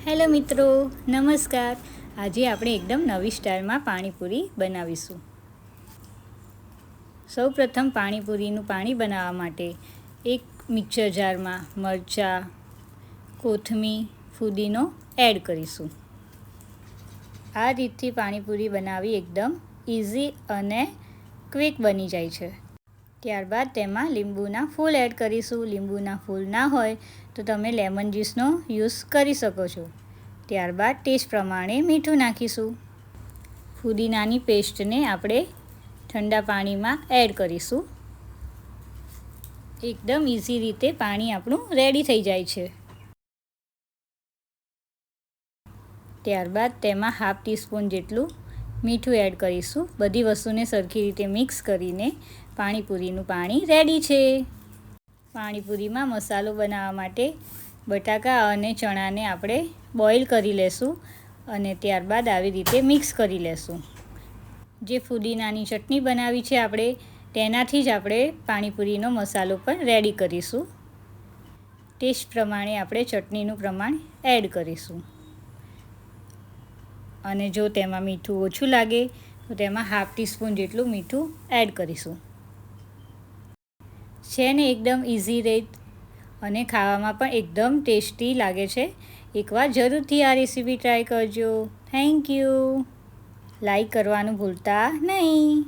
Hello મિત્રો, નમસ્કાર. આજે આપણે એકદમ નવી સ્ટાઇલમાં પાણીપુરી બનાવીશું. સૌપ્રથમ પાણીપુરીનું પાણી બનાવવા માટે એક મિક્સર જારમાં મરચાં, કોથમીર, ફુદીનો એડ કરીશું. આ રીતથી પાણીપુરી બનાવવી એકદમ ઇઝી અને ક્વિક બની જાય છે. ત્યારબાદ તેમાં લીંબુના ફૂલ એડ કરીશું. લીંબુના ફૂલ ના હોય તો તમે લેમન જ્યુસનો યુઝ કરી શકો છો. ત્યારબાદ ટેસ્ટ પ્રમાણે મીઠું નાખીશું. ફુદીનાની પેસ્ટને આપણે ઠંડા પાણીમાં એડ કરીશું. એકદમ ઇઝી રીતે પાણી આપણું રેડી થઈ જાય છે. ત્યારબાદ તેમાં હાફ ટીસ્પૂન જેટલું મીઠું એડ કરીશું. બધી વસ્તુને સરખી રીતે મિક્સ કરીને પાણીપુરીનું પાણી રેડી છે. પાણીપુરીમાં મસાલો બનાવવા માટે બટાકા અને ચણાને આપણે બોઇલ કરી લેશું અને ત્યારબાદ આવી રીતે મિક્સ કરી લેશું. જે ફુદીનાની ચટણી બનાવી છે આપણે તેનાથી જ આપણે પાણીપુરીનો મસાલો પણ રેડી કરીશું. ટેસ્ટ પ્રમાણે આપણે ચટણીનું પ્રમાણ એડ કરીશું અને જો તેમાં મીઠું ઓછું લાગે તો તેમાં હાફ ટીસ્પૂન જેટલું મીઠું એડ કરીશું. છે ને એકદમ ઇઝી રીત અને ખાવામાં પણ એકદમ ટેસ્ટી લાગે છે. એકવાર જરૂરથી આ રેસીપી ટ્રાય કરજો. Thank you. લાઈક કરવાનું ભૂલતા નહીં.